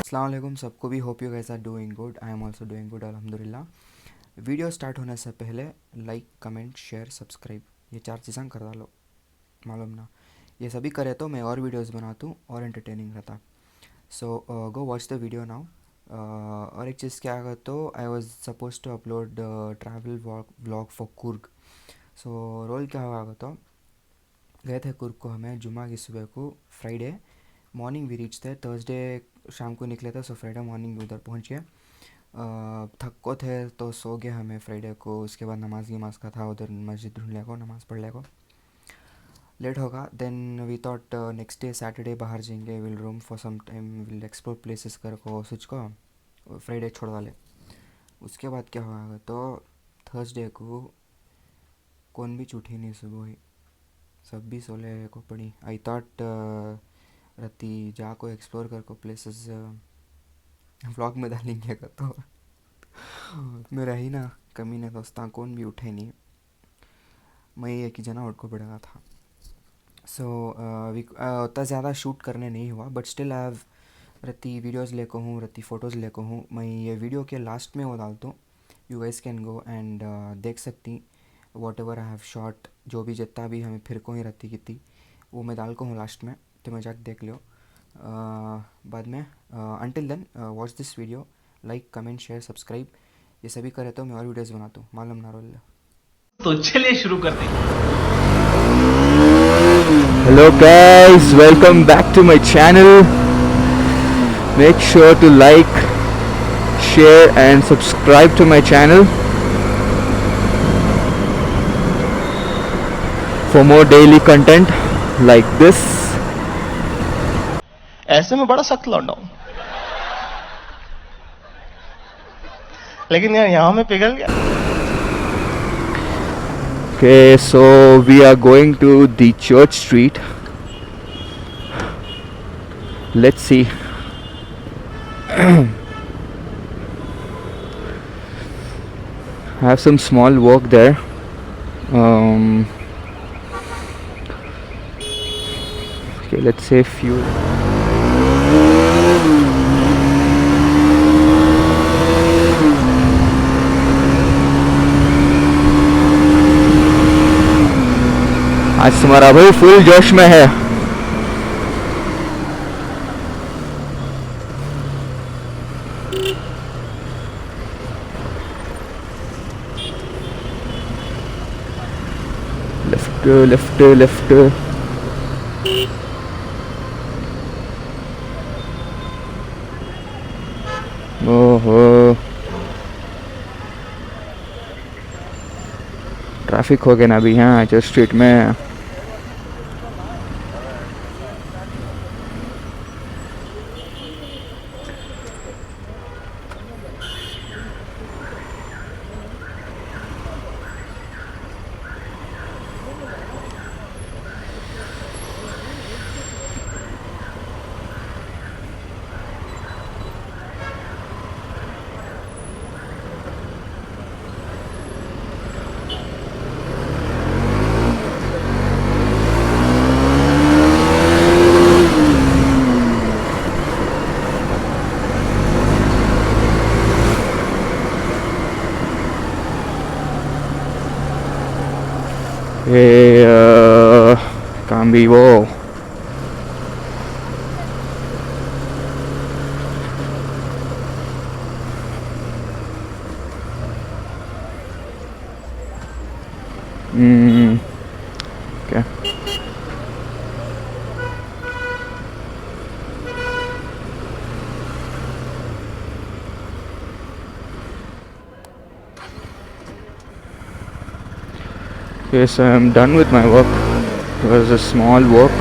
अस्सलाम वालेकुम सबको भी। Hope you guys are doing good. I am also doing good अल्हम्दुलिल्लाह। वीडियो स्टार्ट होने से पहले लाइक कमेंट शेयर सब्सक्राइब ये 4 चीज़ें कर डालो, मालूम ना। ये सभी करे तो मैं और वीडियोस बनाता हूँ और एंटरटेनिंग रहता। So go watch the video now. और एक चीज़ क्या आगा तो I was suppose to upload travel vlog for Coorg. So रोल क्या हुआ तो गए थे कुर्ग को हमें जुमा की सुबह को, फ्राइडे मॉर्निंग भी रीच थे। थर्सडे शाम को निकले थे, सो फ्राइडे मॉर्निंग उधर पहुँच गए। थक को थे तो सो गए हमें फ्राइडे को। उसके बाद नमाज का था उधर, मस्जिद ढूंढ को नमाज़ पढ़ को लेट होगा। Then we thought next day Saturday बाहर जाएंगे, we'll roam for some time, we'll explore places कर को सोच को फ्राइडे छोड़ वाले। उसके बाद क्या हुआ तो थर्सडे को कौन भी उठी नहीं सुबह हुई, सब भी सोले को पड़ी। आई थॉट रत्ती जा को एक्सप्लोर कर को प्लेसेस व्लॉग में डालेंगे का तो मेरा ही ना कमी ने दोस्ता कौन भी उठे नहीं, मैं एक ही जना उठ को पड़ा था। सो उतना ज़्यादा शूट करने नहीं हुआ, बट स्टिल आई हैव रत्ती वीडियोज़ लेको हूँ, रत्ती फ़ोटोज़ लेको हूँ। मैं ये वीडियो के लास्ट में वो डालता हूँ, you guys can go and देख सकती what ever I have shot. जो भी जितना भी हमें फिर को ही रहती कितनी वो मैं डाल को हूँ लास्ट में, तो मैं जाके देख लियो बाद में। Until then watch this video, like comment share subscribe ये सभी करे तो मैं और वीडियोज़ बनाता हूँ, मालूम ना रोल। तो चलिए शुरू करते हैं। Hello guys, welcome back to my channel. Make sure to like, share and subscribe to my channel for more daily content like this. ऐसे में बड़ा सख्त लौंडा हूं, लेकिन यार यहां में पिघल गया। Okay, so we are going to the Church Street. Let's see. I have some small work there. Okay, let's say few. आज तुम्हारा भाई फुल जोश में है। लेफ्ट लेफ्ट ओहो ट्रैफिक हो गया ना अभी यहाँ चर्च स्ट्रीट में। Cambio. Okay. Okay, so I'm done with my work. It was a small work.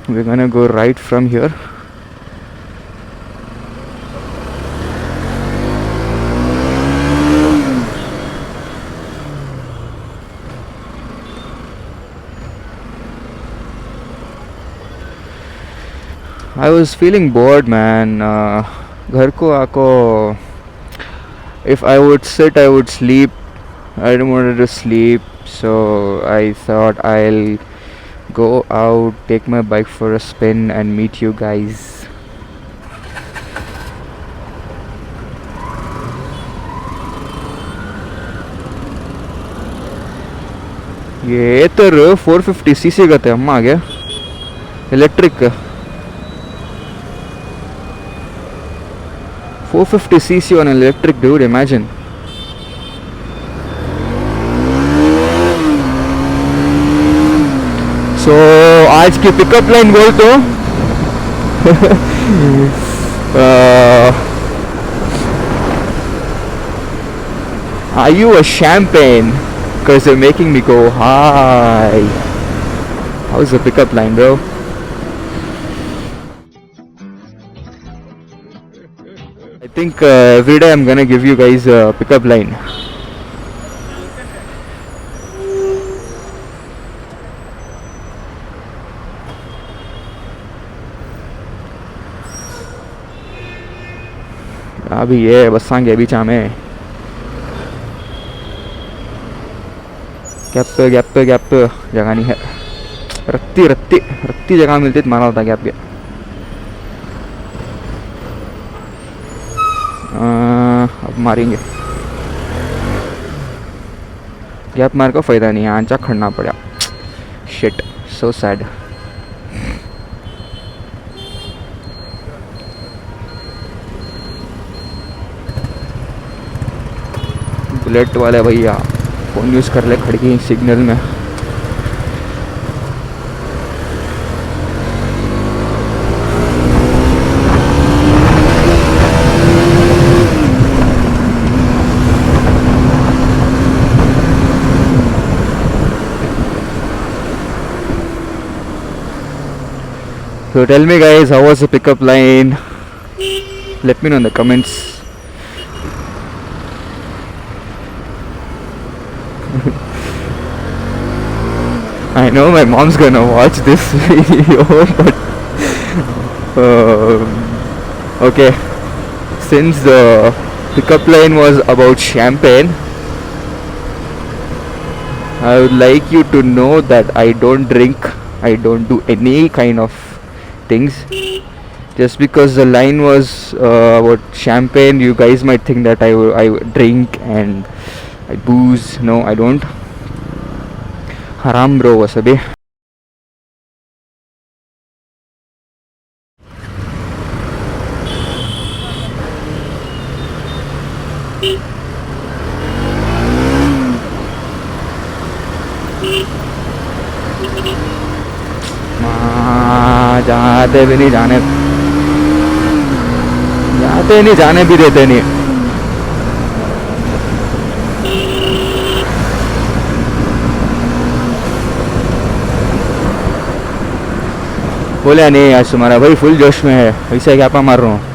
We're gonna go right from here. I was feeling bored, man. घर को आको if I would sit I would sleep. I don't want to sleep, so I thought I'll go out, take my bike for a spin and meet you guys. ये तर 450 CC का थे अम्मा आ गया electric 450 cc on an electric, dude, imagine. So आज की pickup line बोल तो are you a champagne? Because you're making me go high. How's the pickup line, bro? I think every day I'm gonna give you guys a pickup line. अभी ये बसांगे अभी चामे gap पे जगह नहीं है रत्ती जगह मिलती तो मारा होता गैप पे अब मारेंगे गैप मार का फायदा नहीं है आंचा खड़ना पड़ा शिट सो सैड बुलेट वाले भैया फोन यूज़ कर ले खड़की सिग्नल में So tell me guys, how was the pickup line? Let me know in the comments. I know my mom's gonna watch this video, but okay. Since the pickup line was about champagne, I would like you to know that I don't drink, I don't do any kind of things. Just because the line was about champagne, you guys might think that I drink and I booze. No, I don't. Haram bro wasabi. जाते भी नहीं जाने भी देते नहीं बोला नहीं आज तुम्हारा भाई फुल जोश में है ऐसे क्या मार रहा हूँ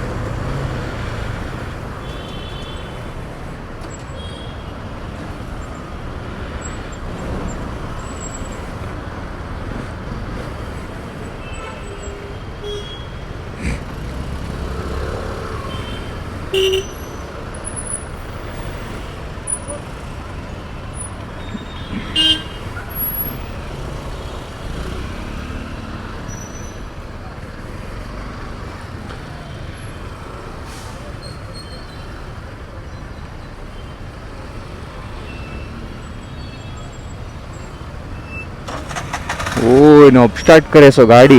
ओ नो स्टार्ट करे सो गाड़ी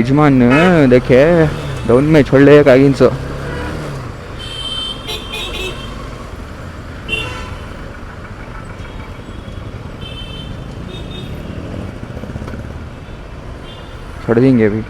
यजमान देखे डाउन में छोड़ ले कागिन सो छोड़ देंगे अभी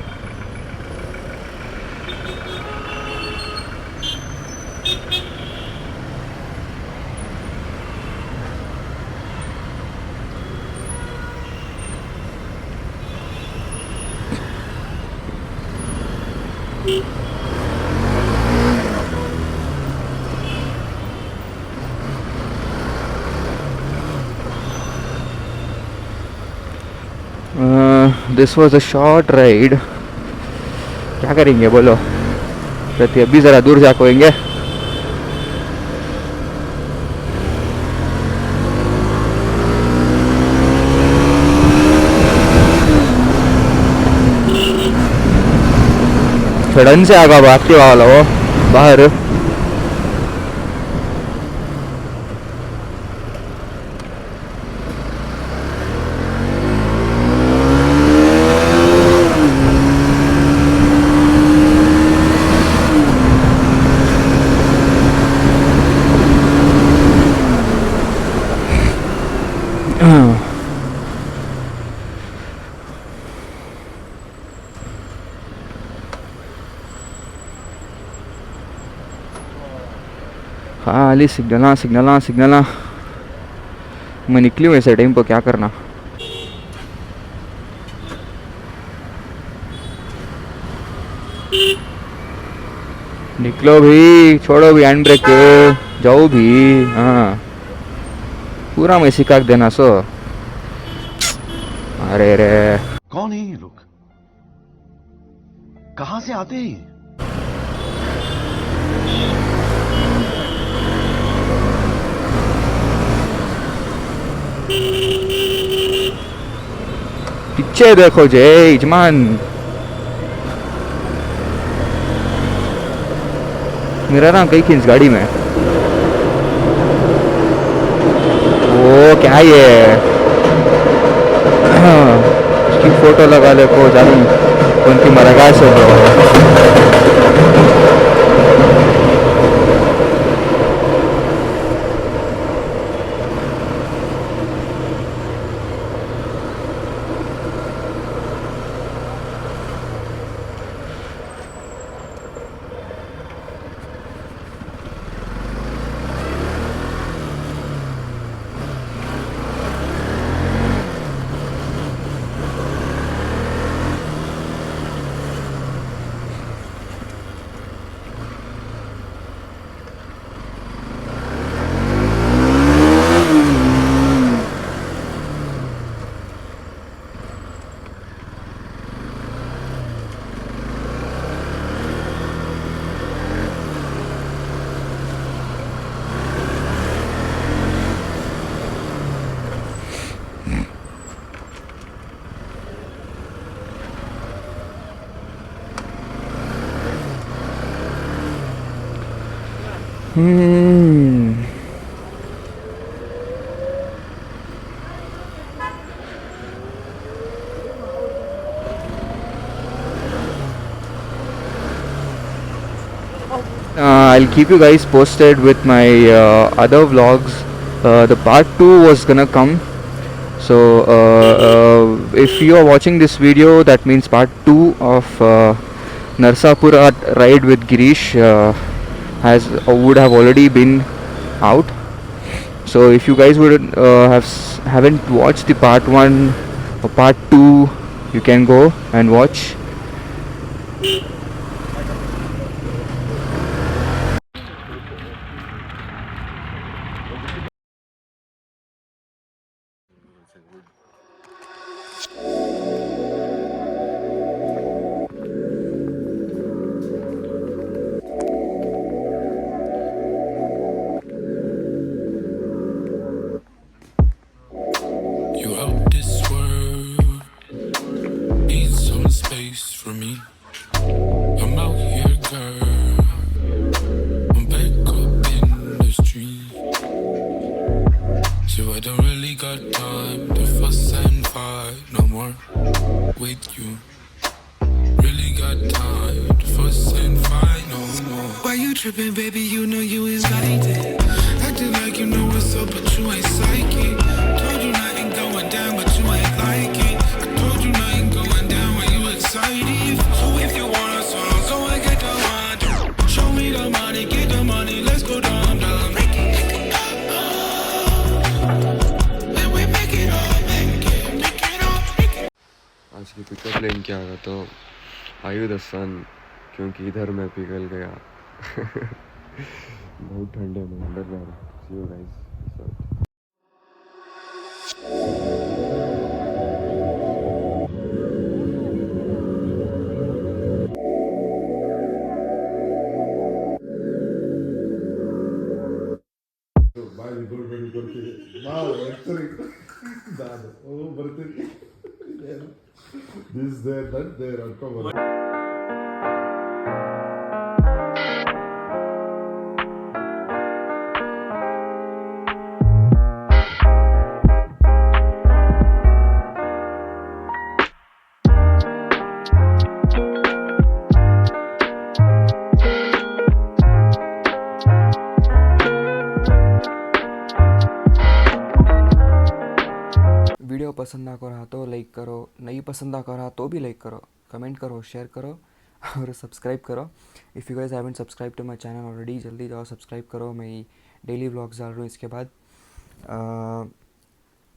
this was a short ride क्या करेंगे बोलो प्रति अभी ज़रा दूर जा कोएंगे. सडन से आगा भागते वाला वो बाहर. खाली सिग्नल. मैं निकली हूँ ऐसे टाइम पर, क्या करना. निकलो भी, छोड़ो भी हैंड ब्रेक, जाओ भी. हाँ पूरा मैं सिखा देना सो. अरे रे कौन है ये लोग? कहां से आते हैं? पीछे देखो जय यजमान. मेरा ना कई खिंच गाड़ी में. वो क्या ये उसकी फोटो लगा ले को जानू कौन की मरगा से I'll keep you guys posted with my other vlogs. The part 2 was gonna come. So if you are watching this video, that means part 2 of Narsapura ride with Girish would have already been out. So if you guys would haven't watched the part 1 or part 2, you can go and watch. You out this world, need some space for me. I'm out here, girl. I'm back up in the street. So I don't really got time to fuss and fight no more with you. Really got time to fuss and fight no more. Why you tripping, baby? You know you invited. Acting like you know what's up, but you ain't psychic. Told you nothing going down, but you ain't like it. I told you nothing going down when you excited. So if you want a song, so I get the one. Show me the money, get the money, let's go down, down. Make it, when we make it all, make it all, make it. आज की pickup line क्या होगा तो आयु the सन, क्योंकि इधर मैं पिघल गया. बहुत ठंडे में अंदर जा रहा हूँ. See you guys. Peace out. ನಾವು ಲೆಕ್ಚರಿಂಗ್ ನಾನು ಬರ್ತೀನಿ ದಿಸ್ ದೇರ್ ದಟ್ ದೇರ್ ಅನ್ಕೋ वीडियो पसंद आ रहा तो लाइक करो, नहीं पसंद आ रहा तो भी लाइक करो, कमेंट करो, शेयर करो और सब्सक्राइब करो. If you guys haven't subscribe to my channel already, जल्दी जाओ सब्सक्राइब करो. मैं डेली व्लॉग्स डाल रहा हूँ. इसके बाद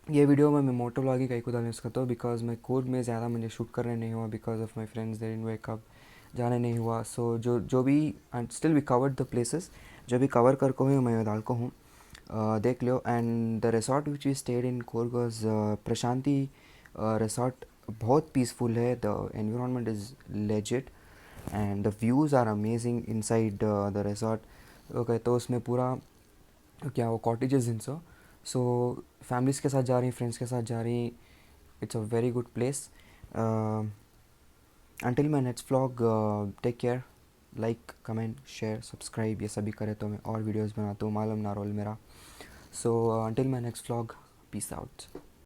ये वीडियो में मैं मोटो व्लॉग ही कहीं को डालने सकता हूँ बिकॉज मैं कोर्ग में ज़्यादा मुझे शूट करने नहीं हुआ because of my friends there in wake up जाने नहीं हुआ. सो जो भी and still we covered the places जो भी कवर कर को हूँ मैं डाल को हूँ, देख लो. And the resort which we stayed in Coorg was Prashanti resort. बहुत पीसफुल है, the environment is legit and the views are amazing inside the resort. Okay, तो उसमें पूरा क्या वो कॉटेजेस इन सो फैमिलीज़ के साथ जा रही, फ्रेंड्स के साथ जा रही. It's a very good place. Until my next vlog, take care. Like, comment, share, subscribe ये सभी करे तो मैं और वीडियोस बनाता हूँ. मालूम ना रोल मेरा. So until my next vlog, peace out.